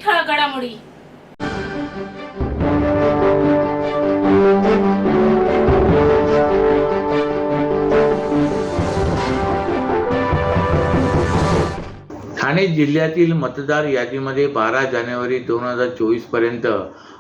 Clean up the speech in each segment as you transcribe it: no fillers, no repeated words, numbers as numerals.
ठळक घडामोडी. ठाणे जिल्ह्यातील मतदार यादीमध्ये 12 जानेवारी 2024 पर्यंत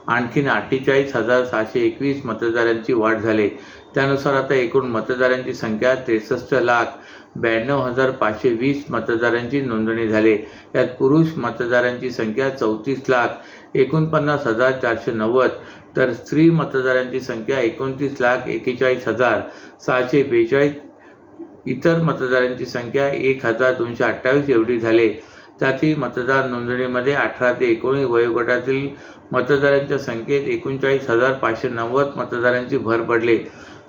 आणखीन 48,621 मतदारांची वाढ झाली. त्यानुसार आता एकूण मतदारांची संख्या 63,92,520 मतदारांची नोंदणी झाली. यात पुरुष मतदारांची संख्या 34,49,490 तर स्त्री मतदारांची संख्या 29,41,642. इतर मतदारांची संख्या 1,228 एवढी झाली. त्यातही मतदार नोंदणीमध्ये 18 ते 19 वयोगटातील मतदारांच्या संख्येत 39,590 मतदारांची भर पडली.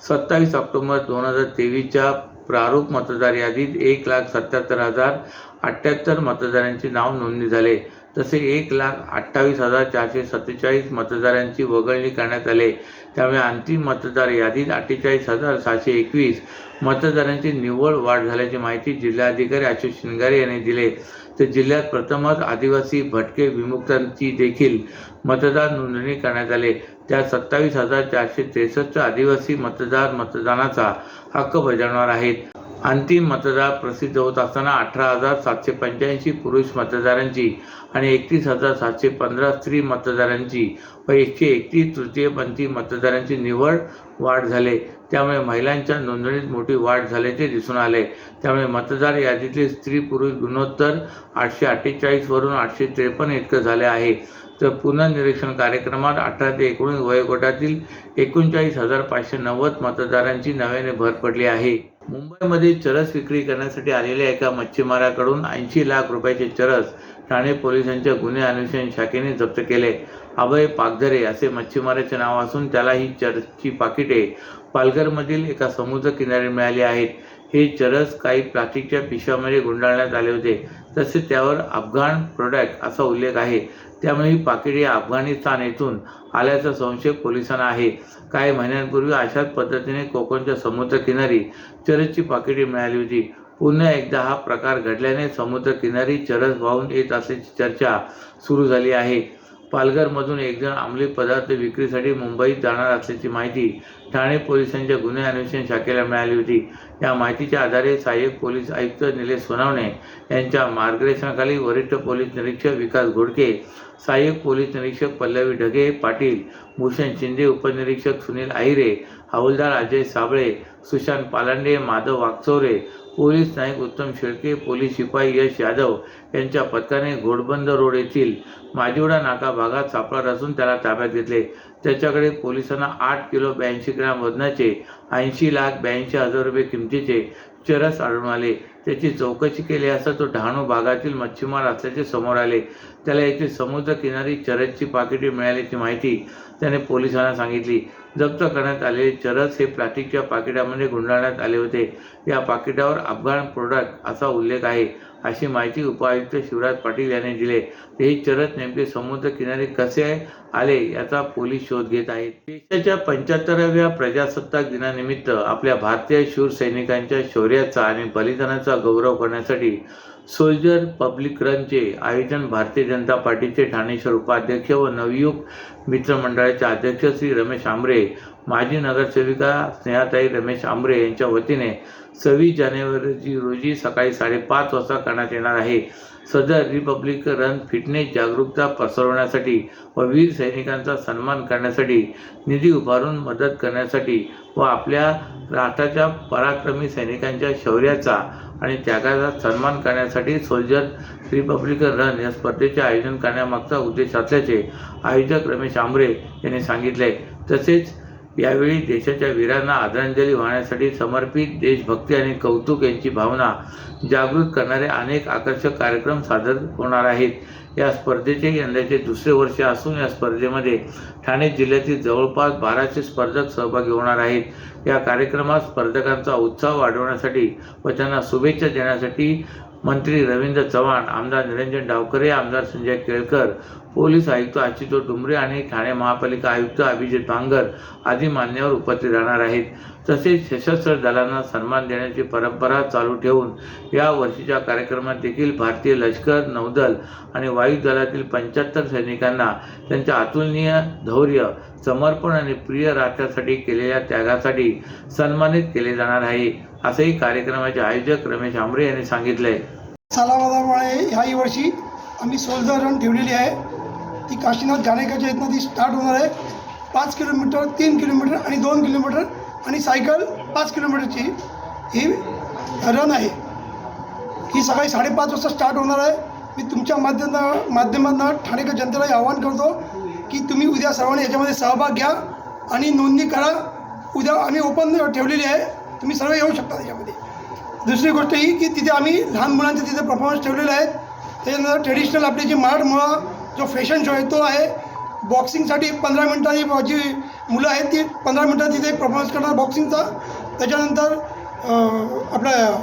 27 ऑक्टोबर 2023च्या प्रारूप मतदार यादीत 1,77,078 मतदारांची नाव नोंदणी झाले. तसे 1,28,447 मतदारांची वगळणी करण्यात आले. त्यामुळे अंतिम मतदार यादीत 48,721 मतदारांची निव्वळ वाढ झाल्याची माहिती जिल्हाधिकारी अशोक शिंगारे यांनी दिली. तर जिल्ह्यात प्रथमच आदिवासी भटके विमुक्तांची देखील मतदार नोंदणी करण्यात आली. त्यात 27,463 आदिवासी मतदार मतदानाचा हक्क बजावणार आहेत. अंतिम मतदार प्रसिद्ध होत असताना 18,785 पुरुष मतदारांची आणि 31,715 स्त्री मतदारांची व 131 तृतीयपंथी मतदारांची निव्वळ वाढ झाली. त्यामुळे महिलांच्या नोंदणीत मोठी वाढ झाल्याचे दिसून आले. त्यामुळे मतदार यादीतील स्त्री पुरुष गुणोत्तर 848 वरून 853 इतकं झाले आहे. तर पुनर्निरीक्षण कार्यक्रमात 18 ते 19 वयोगटातील 39,590 मतदारांची नव्याने भर पडली आहे. मुंबईमध्ये चरस विक्री करण्यासाठी आलेल्या एका मच्छीमाराकडून 80 लाख रुपयाचे चरस ठाणे पोलिसांच्या गुन्हे अन्वेषण शाखेने जप्त केले. अभय पागधरे असे मच्छीमाराचे नाव असून त्याला ही चरसची पाकिटे पालघरमधील एका समुद्र किनारी मिळाली आहेत. हे चरस काही प्लास्टिकच्या पिशव्यामध्ये गुंडाळण्यात आले होते. तसेच त्यावर अफगाण प्रोडक्ट असा उल्लेख आहे. त्यामुळे ही पाकिटे अफगाणिस्तान येथून आल्याचा संशय पोलिसांना आहे. काही महिन्यांपूर्वी अशाच पद्धतीने कोकणच्या समुद्रकिनारी चरसची पाकिटे मिळाली होती. पुन्हा एकदा हा प्रकार घडल्याने समुद्रकिनारी चरस वाहून येत असल्याची चर्चा सुरू झाली आहे. पालघरमधून एकजण अंमली पदार्थ विक्रीसाठी मुंबईत जाणार असल्याची माहिती ठाणे पोलिसांच्या गुन्हे अन्वेषण शाखेला मिळाली होती. या माहितीच्या आधारे सहाय्यक पोलीस आयुक्त निलेश सोनावणे यांच्या मार्गदर्शनाखाली वरिष्ठ पोलीस निरीक्षक विकास घोडके, सहाय्यक पोलीस निरीक्षक पल्लवी ढगे पाटील, भूषण शिंदे, उपनिरीक्षक सुनील आहिरे, हवालदार अजय साबळे, सुशांत पालांडे, माधव वागचौरे, पोलीस नाईक उत्तम शेळके, पोलीस शिपाई यश यादव यांच्या पथकाने घोडबंद रोड येथील माजिवडा नाका भागात सापळा रचून त्याला ताब्यात घेतले. त्याच्याकडे पोलिसांना 8 किलो 82 ग्रॅम वजनाचे 80,82,000 रुपये किमतीचे चरस आढळून आले. त्याची चौकशी केली असता तो डहाणू भागातील मच्छीमार असल्याचे समोर आले. त्याला येथे समुद्रकिनारी चरसची पाकिटे मिळाल्याची माहिती त्याने पोलिसांना सांगितली. जप्त करण्यात आलेले चरस हे प्लास्टिकच्या पाकिटामध्ये गुंडाळण्यात आले होते. या पाकिटावर अफगाण प्रोडक्ट असा उल्लेख आहे अशी माहिती उपायुक्त शिवराज पाटील यांनी दिली. हे चरस नेमके समुद्रकिनारी कसे आले याचा पोलीस शोध घेत आहेत. देशाच्या 75व्या प्रजासत्ताक दिनानिमित्त आपल्या भारतीय शूर सैनिकांच्या शौर्याचा आणि बलिदानाचा गौरव करण्यासाठी सोल्जर पब्लिक रनचे आयोजन भारतीय जनता पार्टीचे ठाणे शहर उपाध्यक्ष व नवयुग मित्रमंडळाचे अध्यक्ष श्री रमेश आंबरे, माजी नगरसेविका स्नेहाताई रमेश आंबरे यांच्या वतीने 26 जानेवारी रोजी सकाळी 5:30 वाजता करण्यात येणार आहे. सदर रिपब्लिक रन फिटनेस जागरूकता पसरवण्यासाठी व वीर सैनिकांचा सन्मान करण्यासाठी, निधी उभारून मदत करण्यासाठी व आपल्या राष्ट्राच्या पराक्रमी सैनिकांच्या शौर्याचा आणि त्यागाचा सन्मान करण्यासाठी सोल्जर रिपब्लिक रन या स्पर्धेचे आयोजन करण्यामागचा उद्देश असल्याचे आयोजक रमेश आंबरे यांनी सांगितले. तसेच यावेळी देशाच्या वीरांना आदरांजली वाहण्यासाठी समर्पित देशभक्ती आणि कौतुक यांची भावना जागृत करणारे अनेक आकर्षक कार्यक्रम सादर होणार आहेत. या स्पर्धेचे यंदाचे दुसरे वर्ष असून या स्पर्धेमध्ये ठाणे जिल्ह्यातील जवळपास 1200 स्पर्धक सहभागी होणार आहेत. या कार्यक्रमात स्पर्धकांचा उत्साह वाढवण्यासाठी व त्यांना शुभेच्छा देण्यासाठी मंत्री रवींद्र चव्हाण, आमदार निरंजन डावखरे, आमदार संजय केळकर पोलीस आयुक्त आशुतोष डुमरे आणि ठाणे महापालिका आयुक्त अभिजित बांगर आदी मान्यवर उपस्थित राहणार आहेत. तसेच सशस्त्र दलांना सन्मान देण्याची परंपरा चालू ठेवून या वर्षीच्या कार्यक्रमात देखील भारतीय लष्कर, नौदल आणि वायुदलातील 75 सैनिकांना त्यांच्या अतुलनीय धैर्य, समर्पण आणि प्रिय राष्ट्रासाठी केलेल्या त्यागासाठी सन्मानित केले जाणार आहे, असंही कार्यक्रमाचे आयोजक रमेश आंबरे यांनी सांगितलंय. सालाबादामुळे ह्याही वर्षी आम्ही सोल्जर रन ठेवलेली आहे. ती काशीनाथ घाणेकरच्या इथनं ती स्टार्ट होणार आहे. 5 किलोमीटर, 3 किलोमीटर आणि 2 किलोमीटर आणि सायकल 5 किलोमीटरची ही रन आहे. ही सकाळी 5:30 वाजता स्टार्ट होणार आहे. मी तुमच्या माध्यमातून ठाणेकर जनतेला आवाहन करतो की तुम्ही उद्या सर्वांनी याच्यामध्ये सहभाग घ्या आणि नोंदणी करा. उद्या आम्ही ओपन ठेवलेली आहे, तुम्ही सर्व येऊ शकता त्याच्यामध्ये. दुसरी गोष्ट ही की तिथे आम्ही लहान मुलांचे तिथे परफॉर्मन्स ठेवलेले आहेत. त्याच्यानंतर ट्रेडिशनल आपली जी मराठमोळा जो फॅशन शो आहे तो आहे. बॉक्सिंगसाठी 15 मिनिटांची जी मुलं आहेत ती 15 मिनिटात तिथे परफॉर्मन्स करणार बॉक्सिंगचा. त्याच्यानंतर आपलं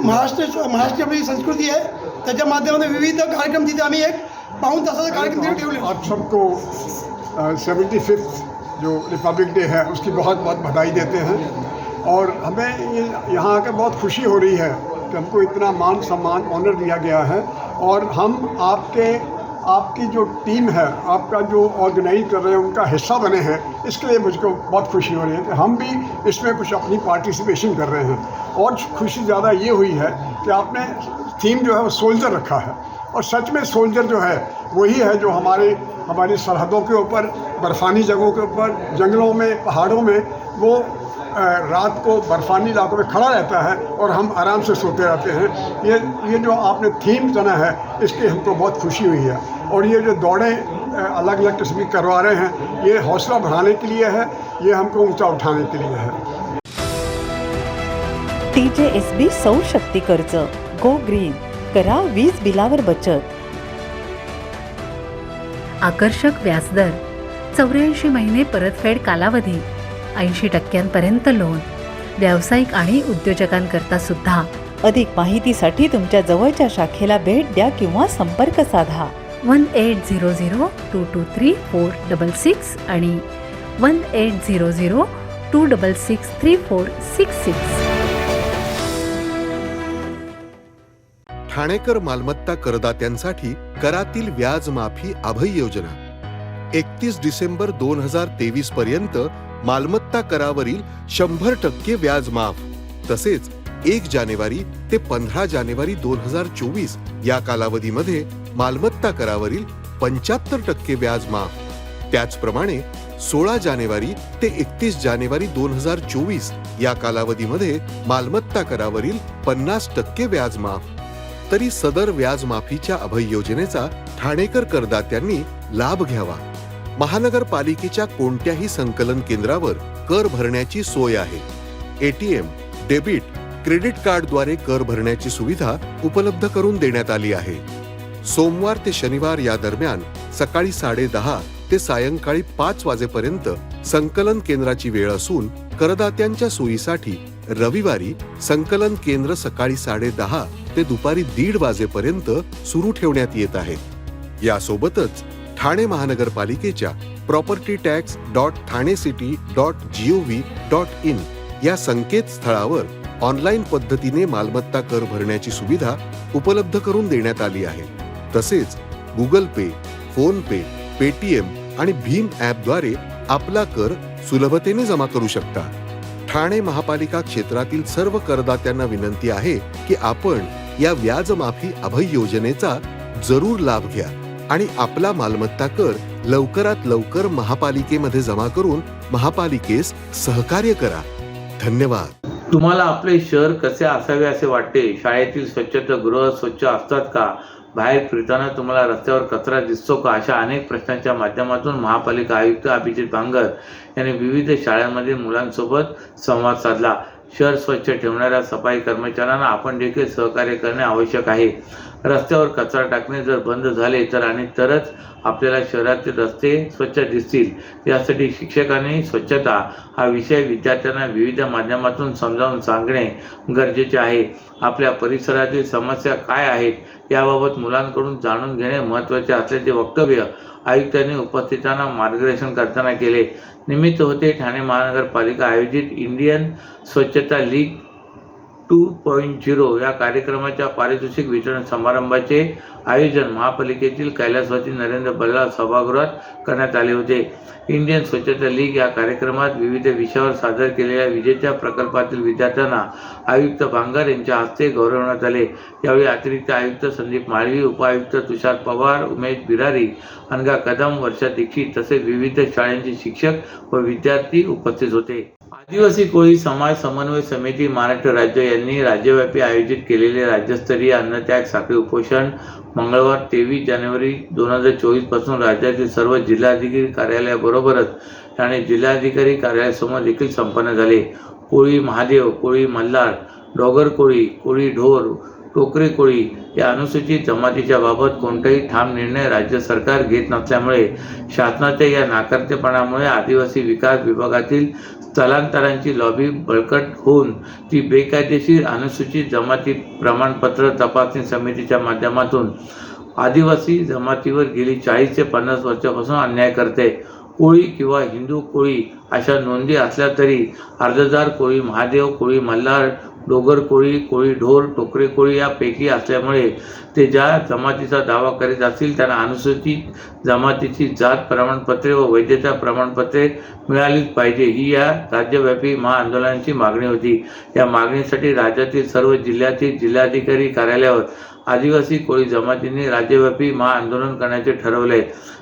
महाराष्ट्र आपली संस्कृती आहे, त्याच्या माध्यमातून विविध कार्यक्रम तिथे आम्ही एक पाऊण तासाचा कार्यक्रम तिथे ठेवले. आप सबको 75th जो रिपब्लिक डे है उसकी बहुत बहुत बधाई देते हैं और हमें ये यहाँ आकर बहुत खुशी हो रही है कि हमको इतना मान सम्मान ऑनर दिया गया है और हम आपकी जो टीम है, आपका जो ऑर्गेनाइज कर रहे हैं उनका हिस्सा बने हैं. इसके लिए मुझको बहुत खुशी हो रही है कि हम भी इसमें कुछ अपनी पार्टिसिपेशन कर रहे हैं. और खुशी ज़्यादा ये हुई है कि आपने थीम जो है वो सोल्जर रखा है और सच में सोल्जर जो है वही है जो हमारी सरहदों के ऊपर, बर्फ़ानी जगहों के ऊपर, जंगलों में, पहाड़ों में वो रात को बर्फ़ानी इलाकों में खड़ा रहता है और हम आराम से सोते रहते हैं. ये जो आपने थीम चुना है इसकी हमको बहुत खुशी हुई है. और ये जो दौड़ें अलग अलग किस्म की करवा रहे हैं ये हौसला बढ़ाने के लिए है, ये हमको ऊंचा उठाने के लिए है. TJSB सौर शक्ती कर्ज, गो ग्रीन, करा वीज बिलावर बचत. आकर्षक व्याजदर, 84 महिने परतफेड कालावधी, 80% लोन, व्यावसायिक आणि उद्योजकांकरता सुद्धा. अधिक माहितीसाठी तुमच्या जवळच्या शाखेला भेट द्या किंवा संपर्क साधा. 1800-223-466 आणि 1800-266-3466. ठाणेकर मालमत्ता करदात्यांसाठी करातील व्याज माफी अभय योजना. 31 डिसेंबर 2023 पर्यंत मालमत्ता करावरील 100% व्याज माफ. तसेच 1 जानेवारी ते 15 जानेवारी 2024 या कालावधीमध्ये मालमत्ता करावरील 75% व्याज माफ. त्याचप्रमाणे 16 जानेवारी ते 31 जानेवारी 2024 या कालावधीमध्ये मालमत्ता करावरील 50% व्याज माफ. तरी सदर व्याज माफीच्या अभय योजनेचा ठाणेकर करदात्यांनी लाभ घ्यावा. महानगरपालिकेच्या कोणत्याही संकलन केंद्रावर कर भरण्याची सोय आहे. ATM, डेबिट, क्रेडिट कार्डद्वारे कर भरण्याची सुविधा उपलब्ध करून देण्यात आली आहे. सोमवार ते शनिवार या दरम्यान सकाळी 10:30 ते सायंकाळी 5 वाजेपर्यंत संकलन केंद्राची वेळ असून करदात्यांच्या सोयीसाठी रविवारी संकलन केंद्र सकाळी 10:30 ते दुपारी 1:30 वाजेपर्यंत सुरू ठेवण्यात येत आहे. यासोबतच ठाणे महानगरपालिकेच्या propertytax.thanecity.gov.in या संकेतस्थळावर ऑनलाईन पद्धतीने मालमत्ता कर भरण्याची सुविधा उपलब्ध करून देण्यात आली आहे. तसेच गुगल पे, फोन पे, पेटीएम आणि भीम ॲपद्वारे आपला कर सुलभतेने जमा करू शकता. ठाणे महापालिका क्षेत्रातील सर्व करदात्यांना विनंती आहे की आपण या व्याज माफी अभय योजनेचा जरूर लाभ घ्या आणि आपला मालमत्ता कर लवकरात लवकर महापालिकेमध्ये जमा करून महापालिकेस सहकार्य करा. धन्यवाद. तुम्हाला आपले शहर कसे असावे असे वाटते? शाळेतील स्वच्छतागृह स्वच्छ असतात का? बाहेर फिरताना तुम्हाला रस्त्यावर कचरा दिसतो का? अशा अनेक प्रश्नांच्या माध्यमातून महापालिका आयुक्त अभिजित बांगर यांनी विविध शाळांमधील मुलांसोबत संवाद साधला. शहर स्वच्छ ठेवणाऱ्या सफाई कर्मचाऱ्यांना आपण देखील सहकार्य करणे आवश्यक आहे. रस्त्यावर कचरा टाकणे जर बंद झाले तरच आपल्याला शहरातील रस्ते स्वच्छ दिसतील. यासाठी शिक्षकांनी स्वच्छता हा विषय विद्यार्थ्यांना विविध माध्यमातून समजावून सांगणे गरजेचे आहे. आपल्या परिसरातील समस्या काय आहेत याबाबत मुलांकडून जाणून घेणे महत्त्वाचे असल्याचे वक्तव्य आयुक्तांनी उपस्थितांना मार्गदर्शन करताना केले. निमित्त होते ठाणे महानगरपालिका आयोजित इंडियन स्वच्छता लीग 2.0 या कार्यक्रमाच्या पारितोषिक वितरण समारंभाचे आयोजन महापालिकेतील कैलासवासी नरेंद्र बल्लाळ सभागृहात करण्यात आले होते. इंडियन स्वच्छता लीग या कार्यक्रमात विविध विषयावर सादर केलेल्या विजेत्या प्रकल्पातील विद्यार्थ्यांना आयुक्त भांगर यांच्या हस्ते गौरवण्यात आले. यावेळी अतिरिक्त आयुक्त संदीप माळवी, उपायुक्त तुषार पवार, उमेश बिरारी, अनघा कदम, वर्षा दीक्षित तसेच विविध शाळांचे शिक्षक व विद्यार्थी उपस्थित होते. आदिवासी कोळी समाज समन्वय समिती महाराष्ट्र राज्य यांनी राज्यव्यापी आयोजित केलेले राज्यस्तरीय अन्नत्याग साखळी उपोषण मंगळवार 23 जानेवारी 2024 पासून राज्यातील सर्व जिल्हाधिकारी कार्यालयाबरोबरच ठाणे जिल्हाधिकारी कार्यालयासमोर देखील संपन्न झाले. कोळी महादेव, कोळी मल्हार, डोगर कोळी, कोळी ढोर, टोकरे कोळी या अनुसूचित जमातीच्या बाबत कोणताही ठाम निर्णय राज्य सरकार घेत नसल्यामुळे शासनाच्या या नाकर्तेपणामुळे आदिवासी विकास विभागातील स्थलांतरांची लॉबी बळकट होऊन ती बेकायदेशीर अनुसूचित जमाती प्रमाणपत्र तपासणी समितीच्या माध्यमातून आदिवासी जमातीवर गेली 40 ते 50 वर्षापासून अन्याय करते. कोळी किंवा हिंदू कोळी अशा नोंदी असल्या तरी अर्जदार कोळी महादेव, कोळी मल्हार, डोगर कोळी, कोळी ढोर, टोकरे कोळी यापैकी असल्यामुळे ते ज्या जमातीचा दावा करीत असतील त्यांना अनुसूचित जमातीची जात प्रमाणपत्रे व वैधता प्रमाणपत्रे मिळालीच पाहिजे ही या राज्यव्यापी महाआंदोलनाची मागणी होती. या मागणीसाठी राज्यातील सर्व जिल्ह्यातील जिल्हाधिकारी कार्यालयावर आदिवासी कोळी जमातींनी राज्यव्यापी महाआंदोलन करण्याचे ठरवले.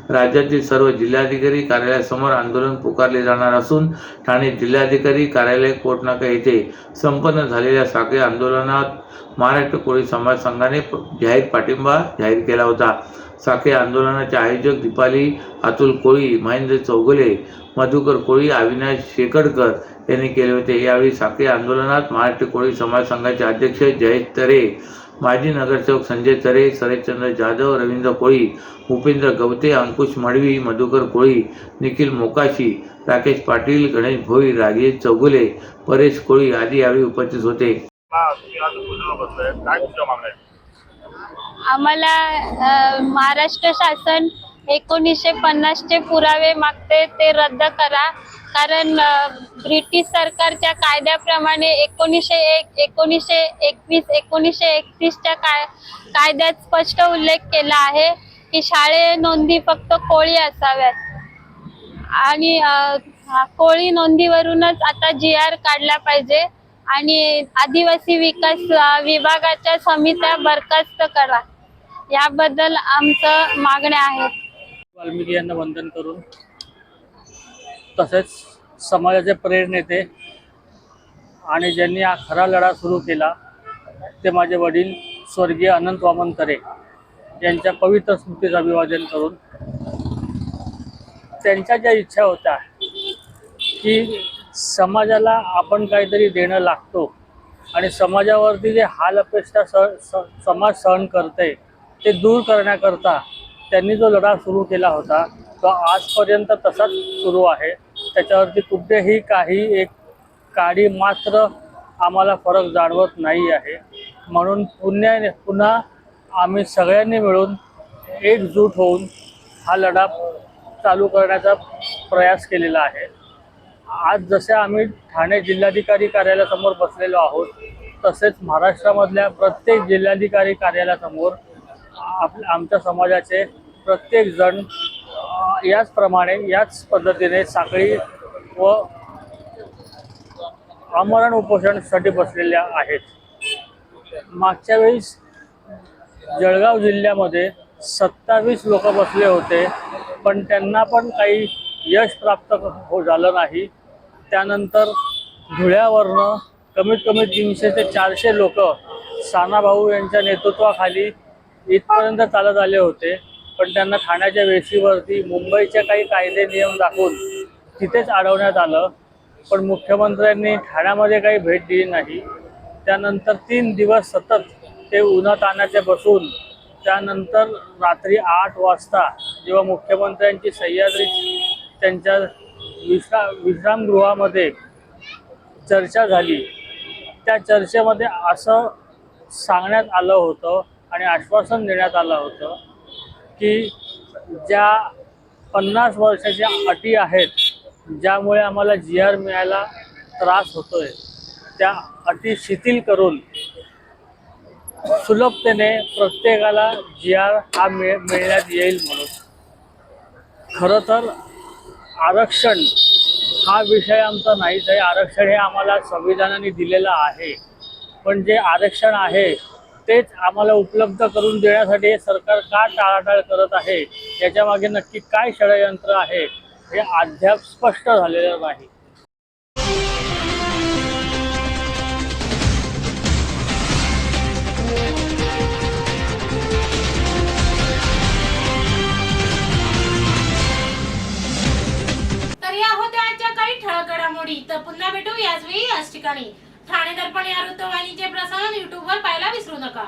राज्यातील सर्व जिल्हाधिकारी कार्यालयासमोर आंदोलन पुकारले जाणार असून ठाणे जिल्हाधिकारी कार्यालय कोटनाका येथे संपन्न झालेल्या साखळी आंदोलनात महाराष्ट्र कोळी समाज संघाने जाहीर पाठिंबा जाहीर केला होता. साखळी आंदोलनाचे आयोजक दीपाली अतुल कोळी, महेंद्र चौगुले, मधुकर कोळी, अविनाश शेकडकर यांनी केले होते. यावेळी साखळी आंदोलनात महाराष्ट्र कोळी समाज संघाचे अध्यक्ष जयेश तरे, माजी नगरसेवक संजय तरे, शरदचंद्र जाधव, रवींद्र कोळी, उपेंद्र गवते, अंकुश मडवी, मधुकर कोळी, निखिल मोकाशी, राकेश पाटील, गणेश भोई, राजेश चौगुले, परेश कोळी आदी यावेळी उपस्थित होते. आम्हाला महाराष्ट्र शासन 1950चे पुरावे मागते ते रद्द करा. कारण ब्रिटिश सरकारच्या कायद्याप्रमाणे 1901, 1921, 1931च्या कायद्यात स्पष्ट उल्लेख केला आहे की शाळे नोंदी फक्त कोळी असाव्यात आणि कोळी नोंदीवरूनच आता GR काढला पाहिजे आणि आदिवासी विकास विभागाच्या समित्या बरखास्त करा. याबद्दल आमचं मागण्या आहेत. वाल्मिकी यांना वंदन करून तसेच समाजाचे प्रेरनेते आणि ज्यांनी हा खरा लढा सुरू केला ते माझे वडील स्वर्गीय अनंत वामन तरे यांच्या पवित्र स्मृतीस अभिवादन करून त्यांच्या ज्या इच्छा होत्या की समाजाला आपण काहीतरी देणं लागतो आणि समाजावरती जे हाल अपेक्षा समाज सहन करते ते दूर करण्याकरता त्यांनी जो लढा सुरू केला होता तो आजपर्यंत तसाच सुरू आहे. त्याच्यावरती कुठेही काही एक काडी मात्र आम्हाला फरक जाणवत नाही आहे. म्हणून पुन्हा आम्ही सगळ्यांनी मिळून एकजूट होऊन हा लढा चालू करण्याचा प्रयास केलेला आहे. आज जसे आम्ही ठाणे जिल्हाधिकारी कार्यालयासमोर बसलेलो आहोत तसेच महाराष्ट्रामधल्या प्रत्येक जिल्हाधिकारी कार्यालयासमोर आमच्या समाजाचे प्रत्येक जण याच पद्धतीने साखळी व आमरण उपोषणासाठी बसलेल्या आहेत. मागच्या वेळेस जळगाव जिल्ह्यामध्ये 27 लोक बसले होते पण त्यांना पण काही यश प्राप्त झालं नाही. त्यानंतर धुळ्यावरनं कमीत कमी 300 ते 400 लोक सानाभाऊ यांच्या नेतृत्वाखाली इथपर्यंत चालत आले होते पण त्यांना ठाण्याच्या वेशीवरती मुंबईचे काही कायदे नियम दाखवून तिथेच अडवण्यात आलं. पण मुख्यमंत्र्यांनी ठाण्यामध्ये काही भेट दिली नाही. त्यानंतर 3 दिवस सतत ते उन्हातान्हाचे बसून त्यानंतर रात्री 8 वाजता जेव्हा मुख्यमंत्र्यांची सह्याद्री त्यांच्या विश्रामगृहामध्ये चर्चा झाली, त्या चर्चेमध्ये असं सांगण्यात आलं होतं आणि आश्वासन देण्यात आलं होतं की ज्या 50 वर्षाच्या अटी आहेत, ज्यामुळे आम्हाला GR मिळायला त्रास होतोय, त्या अटी शिथिल करून सुलभतेने प्रत्येकाला GR हा मिळण्यात येईल म्हणून. खरं तर आरक्षण हा विषय आमचा नाहीच आहे. आरक्षण हे आम्हाला संविधानाने दिलेलं आहे, पण जे आरक्षण आहे तेच आम्हाला उपलब्ध करून देण्यासाठी हे सरकार का टाळाटाळ करत आहे, याच्यामागे नक्की काय षडयंत्र आहे हे अद्याप स्पष्ट झालेलं नाही. तर या होत्या आजच्या काही ठळक घडामोडी. तर पुन्हा भेटू याच वेळी याच ठिकाणी. ठाणे दर्पण या वृत्तवाहिनीचे प्रसारण YouTube वर पाहायला विसरू नका.